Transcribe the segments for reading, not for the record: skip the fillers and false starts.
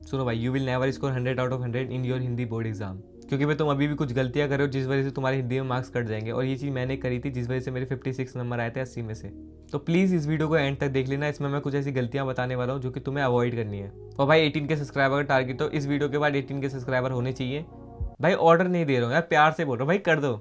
सुनो भाई, you will never score 100 out of 100 in your Hindi board exam, क्योंकि भाई तुम अभी भी कुछ गलतियां कर रहे हो जिस वजह से तुम्हारे हिंदी में मार्क्स कट जाएंगे। और ये चीज़ मैंने करी थी जिस वजह से मेरे 56 नंबर आए थे 80 में से। तो प्लीज़ इस वीडियो को एंड तक देख लेना, इसमें मैं कुछ ऐसी गलतियां बताने वाला हूँ जो कि तुम्हें अवॉइड करनी है। और भाई 18 के सब्सक्राइबर का टारगेट, तो इस वीडियो के बाद 18 के सब्सक्राइबर होने चाहिए। भाई ऑर्डर नहीं दे रहा हूँ यार, प्यार से बोल रहा हूँ भाई, कर दो।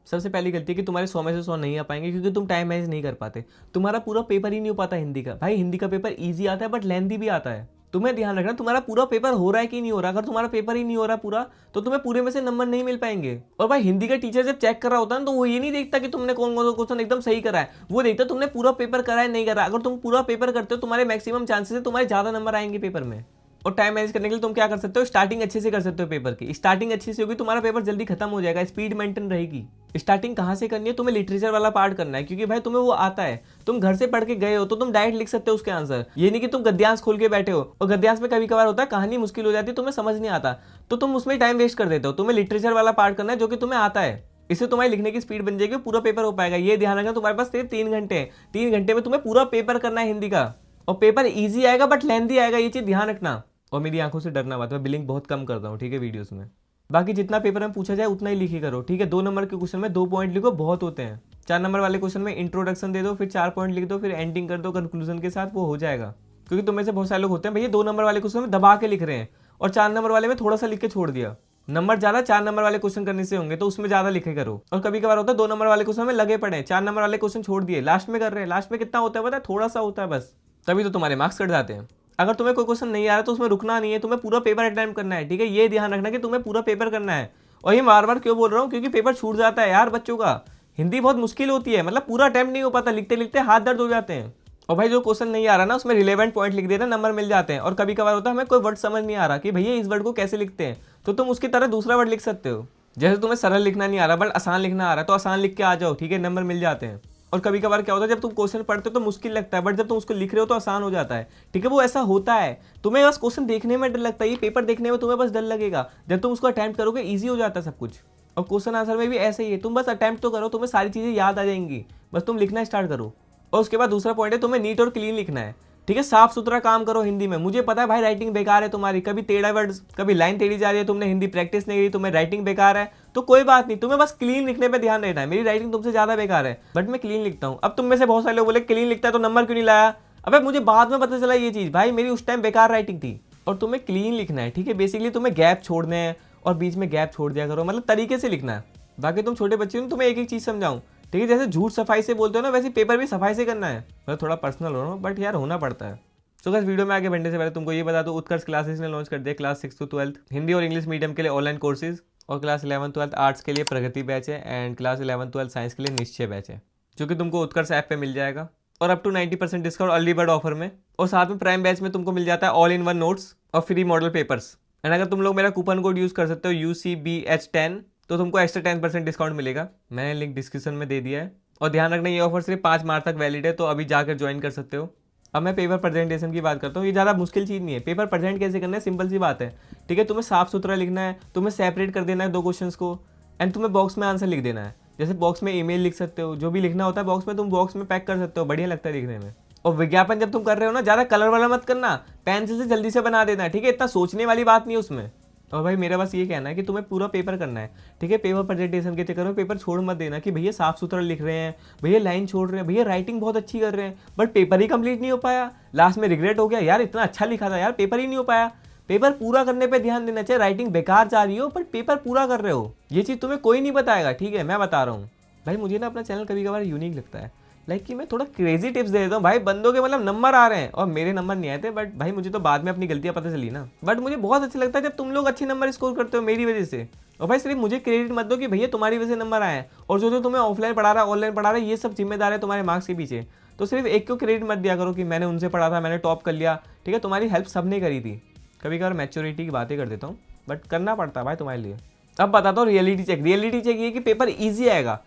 सबसे पहली गलती है कि तुम्हारे 100 में से 100 नहीं आ पाएंगे क्योंकि तुम टाइम मैनेज नहीं कर पाते। तुम्हारा पूरा पेपर ही नहीं हो पाता हिंदी का। भाई हिंदी का पेपर ईजी आता है बट लेंथी भी आता है। तुम्हें ध्यान रखना तुम्हारा पूरा पेपर हो रहा है कि नहीं हो रहा। अगर तुम्हारा पेपर ही नहीं हो रहा पूरा, तो तुम्हें पूरे में से नंबर नहीं मिल पाएंगे। और भाई हिंदी का टीचर जब चेक कर रहा होता है तो वो ये नहीं देखता कि तुमने कौन कौन सा क्वेश्चन एकदम सही करा है, वो देखता तुमने पूरा पेपर करा है नहीं करा। अगर तुम पूरा पेपर करते हो तुम्हारे मैक्सिमम चांसेस है तुम्हारे ज्यादा नंबर आएंगे पेपर में। और टाइम मैनेज करने के लिए तुम क्या कर सकते हो, स्टार्टिंग अच्छे से कर सकते हो। पेपर की स्टार्टिंग अच्छे से होगी, तुम्हारा पेपर जल्दी खत्म हो जाएगा, स्पीड मेंटेन रहेगी। स्टार्टिंग कहाँ से करनी है, तुम्हें लिटरेचर वाला पार्ट करना है, क्योंकि भाई तुम्हें वो आता है। तुम घर से पढ़ के गए हो तो तुम डायरेक्ट लिख सकते हो उसके आंसर। ये नहीं कि तुम गद्यांश खोल के बैठे हो, और गद्यांश में कभी कभार होता है कहानी मुश्किल हो जाती है, तुम्हें समझ नहीं आता, तो तुम उसमें टाइम वेस्ट कर देते हो। तुम्हें लिटरेचर वाला पार्ट करना है जो कि तुम्हें आता है। इससे तुम्हारी लिखने की स्पीड बन जाएगी, पूरा पेपर हो पाएगा। ये ध्यान रखना, तुम्हारे पास सिर्फ 3 घंटे हैं। 3 घंटे में तुम्हें पूरा पेपर करना है हिंदी का। और पेपर ईजी आएगा बट लेंथी आएगा, ये चीज ध्यान रखना। और मेरी आंखों से डरना मत, मैं बिलिंग बहुत कम करता हूँ, ठीक है, वीडियोस में। बाकी जितना पेपर में पूछा जाए उतना ही लिखे करो, ठीक है। 2 नंबर के क्वेश्चन में 2 पॉइंट लिखो, बहुत होते हैं। 4 नंबर वाले क्वेश्चन में इंट्रोडक्शन दे दो, फिर 4 पॉइंट लिख दो, फिर एंडिंग कर दो कंक्लूजन के साथ, वो हो जाएगा। क्योंकि तुम में से बहुत सारे लोग होते हैं भैया 2 नंबर वाले क्वेश्चन में दबा के लिख रहे हैं और 4 नंबर वाले में थोड़ा सा लिख के छोड़ दिया। नंबर ज्यादा 4 नंबर वाले क्वेश्चन करने से होंगे तो उसमें ज्यादा लिखे करो। और कभी कभार होता है 2 नंबर वाले क्वेश्चन में लगे पड़े, 4 नंबर वाले क्वेश्चन छोड़ दिए, लास्ट में कर रहे हैं। लास्ट में कितना होता है पता है, थोड़ा सा होता है बस, तभी तो तुम्हारे मार्क्स कट जाते हैं। अगर तुम्हें कोई क्वेश्चन नहीं आ रहा तो उसमें रुकना नहीं है, तुम्हें पूरा पेपर अटेम्प्ट करना है, ठीक है। ये ध्यान रखना कि तुम्हें पूरा पेपर करना है। और ये बार बार क्यों बोल रहा हूँ, क्योंकि पेपर छूट जाता है यार बच्चों का। हिंदी बहुत मुश्किल होती है, मतलब पूरा अटेम्प्ट नहीं हो पाता, लिखते लिखते हाथ दर्द हो जाते हैं। और भाई जो क्वेश्चन नहीं आ रहा ना उसमें रिलेवेंट पॉइंट लिख देना, नंबर मिल जाते हैं। और कभी कभार होता है हमें कोई वर्ड समझ नहीं आ रहा कि भैया इस वर्ड को कैसे लिखते हैं, तो तुम उसकी तरह दूसरा वर्ड लिख सकते हो। जैसे तुम्हें सरल लिखना नहीं आ रहा बट आसान लिखना आ रहा है, तो आसान लिख के आ जाओ, ठीक है, नंबर मिल जाते हैं। और कभी कभार क्या होता है जब तुम क्वेश्चन पढ़ते हो तो मुश्किल लगता है, बट जब तुम उसको लिख रहे हो तो आसान हो जाता है, ठीक है। वो ऐसा होता है, तुम्हें बस क्वेश्चन देखने में डर लगता है, ये पेपर देखने में तुम्हें बस डर लगेगा। जब तुम उसको अटेम्प्ट करोगे ईजी हो जाता है सब कुछ। और क्वेश्चन आंसर में भी ऐसे ही है, तुम बस अटेम्प्ट तो करो, तुम्हें सारी चीजें याद आ जाएंगी, बस तुम लिखना स्टार्ट करो। और उसके बाद दूसरा पॉइंट है, तुम्हें नीट और क्लीन लिखना है, ठीक है। साफ सुथरा काम करो हिंदी में। मुझे पता है भाई राइटिंग बेकार है तुम्हारी, कभी टेढ़ा वर्ड, कभी लाइन टेढ़ी जा रही है, तुमने हिंदी प्रैक्टिस नहीं की, तुम्हें राइटिंग बेकार है, तो कोई बात नहीं, तुम्हें बस क्लीन लिखने पे ध्यान देना है। मेरी राइटिंग तुमसे ज्यादा बेकार है बट मैं क्लीन लिखता हूँ। अब तुम में से बहुत सारे लोग बोले क्लीन लिखता है तो नंबर क्यों नहीं लाया। अबे मुझे बाद में पता चला ये चीज, भाई मेरी उस टाइम बेकार राइटिंग थी। और तुम्हें क्लीन लिखना है, ठीक है। बेसिकली तुम्हें गैप छोड़ने हैं और बीच में गैप छोड़ दिया करो, मतलब तरीके से लिखना है। बाकी तुम छोटे बच्चे हो, तुम्हें एक एक चीज समझाऊं, ठीक है। जैसे झूठ सफाई से बोलते हो ना, वैसे पेपर भी सफाई से करना है। मतलब थोड़ा पर्सनल हो रहा हूँ बट यार होना पड़ता है। तो गाइस वीडियो में आगे बढ़ने से पहले तुमको ये बता दो, उत्कर्ष क्लासेस ने लॉन्च कर दिया क्लास 6 to 12 हिंदी और इंग्लिश मीडियम के लिए ऑनलाइन कोर्सेज। और क्लास 11 12 आर्ट्स के लिए प्रगति बैच है, एंड क्लास 11 12 साइंस के लिए निश्चय बैच है, जो कि तुमको उत्कर्ष ऐप पे मिल जाएगा। और up to 90% discount early bird offer में। और साथ में प्राइम बैच में तुमको मिल जाता है ऑल इन वन नोट्स और फ्री मॉडल पेपर्स। एंड अगर तुम लोग मेरा कूपन कोड यूज कर सकते हो UCBH10, तो तुमको एक्स्ट्रा 10% डिस्काउंट मिलेगा। मैंने लिंक डिस्क्रिप्शन में दे दिया है। और ध्यान रखना ये ऑफर सिर्फ 5 मार्च तक वैलिड है, तो अभी जाकर ज्वाइन कर सकते हो। अब मैं पेपर प्रेजेंटेशन की बात करता हूँ। ये ज़्यादा मुश्किल चीज़ नहीं है, पेपर प्रेजेंट कैसे करना है सिंपल सी बात है, ठीक है। तुम्हें साफ सुथरा लिखना है, तुम्हें सेपरेट कर देना है 2 क्वेश्चंस को, एंड तुम्हें बॉक्स में आंसर लिख देना है। जैसे बॉक्स में ईमेल लिख सकते हो, जो भी लिखना होता है बॉक्स में, तुम बॉक्स में पैक कर सकते हो, बढ़िया लगता है दिखने में। और विज्ञापन जब तुम कर रहे हो ना, ज़्यादा कलर वाला मत करना, पेंसिल से जल्दी से बना देना, ठीक है। इतना सोचने वाली बात नहीं है उसमें। और भाई मेरा बस ये कहना है कि तुम्हें पूरा पेपर करना है, ठीक है। पेपर प्रेजेंटेशन के चक्कर में पेपर छोड़ मत देना कि भैया साफ सुथरा लिख रहे हैं, भैया लाइन छोड़ रहे हैं, भैया राइटिंग बहुत अच्छी कर रहे हैं, बट पेपर ही कंप्लीट नहीं हो पाया। लास्ट में रिग्रेट हो गया, यार इतना अच्छा लिखा था यार, पेपर ही नहीं हो पाया। पेपर पूरा करने पे ध्यान देना चाहिए। राइटिंग बेकार जा रही हो बट पेपर पूरा कर रहे हो, ये चीज़ तुम्हें कोई नहीं बताएगा, ठीक है, मैं बता रहा हूँ। भाई मुझे ना अपना चैनल कभी कभार यूनिक लगता है, लाइक कि मैं थोड़ा क्रेजी टिप्स दे देता हूँ। भाई बंदों के मतलब नंबर आ रहे हैं और मेरे नंबर नहीं आए थे, बट भाई मुझे तो बाद में अपनी गलतियां पता चली ना। बट मुझे बहुत अच्छा लगता है जब तुम लोग अच्छे नंबर स्कोर करते हो मेरी वजह से। और भाई सिर्फ मुझे क्रेडिट मत दो कि भैया तुम्हारी वजह से नंबर आए हैं, और जो जो तुम्हें ऑफलाइन पढ़ा रहा है ऑनलाइन पढ़ा रहा है, ये सब जिम्मेदार है तुम्हारे मार्क्स के पीछे। तो सिर्फ एक को क्रेडिट मत दिया करो कि मैंने उनसे पढ़ा था, मैंने टॉप कर लिया, ठीक है। तुम्हारी हेल्प सबने करी थी। कभी कभार मैच्योरिटी की बातें कर देता हूँ बट करना पड़ता है भाई तुम्हारे लिए। अब बताता हूँ रियलिटी चेक। रियलिटी चेक ये कि पेपर ईजी आएगा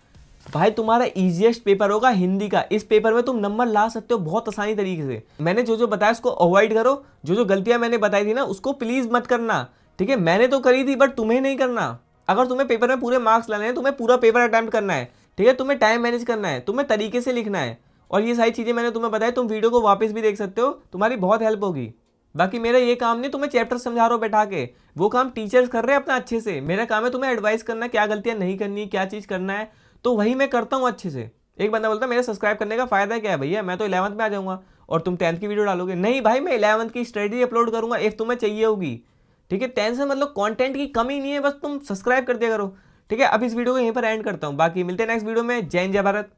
भाई, तुम्हारा इजीएस्ट पेपर होगा हिंदी का। इस पेपर में तुम नंबर ला सकते हो बहुत आसानी तरीके से। मैंने जो जो बताया उसको अवॉइड करो, जो जो गलतियां मैंने बताई थी ना उसको प्लीज मत करना, ठीक है। मैंने तो करी थी बट तुम्हें नहीं करना। अगर तुम्हें पेपर में पूरे मार्क्स लाने हैं, तुम्हें पूरा पेपर अटेम्प्ट करना है, ठीक है। तुम्हें टाइम मैनेज करना है, तुम्हें तरीके से लिखना है। और ये सारी चीजें मैंने तुम्हें बताई, तुम वीडियो को वापस भी देख सकते हो, तुम्हारी बहुत हेल्प होगी। बाकी मेरा ये काम नहीं तुम्हें चैप्टर समझा रहा हूँ बैठा के, वो काम टीचर्स कर रहे हैं अपना अच्छे से। मेरा काम है तुम्हें एडवाइस करना, क्या गलतियां नहीं करनी, क्या चीज़ करना है, तो वही मैं करता हूँ अच्छे से। एक बंदा बोलता है मेरे सब्सक्राइब करने का फायदा क्या है भैया, मैं तो 11th में आ जाऊंगा और तुम 10th की वीडियो डालोगे। नहीं भाई, मैं 11th की स्टडी अपलोड करूंगा इफ तुम्हें चाहिए होगी। ठीक है, टेंशन मतलब कंटेंट की कमी नहीं है, बस तुम सब्सक्राइब कर दिया करो। ठीक है, अब इस वीडियो को यहीं पर एंड करता हूँ, बाकी मिलते हैं नेक्स्ट वीडियो में। जय हिंद जय भारत।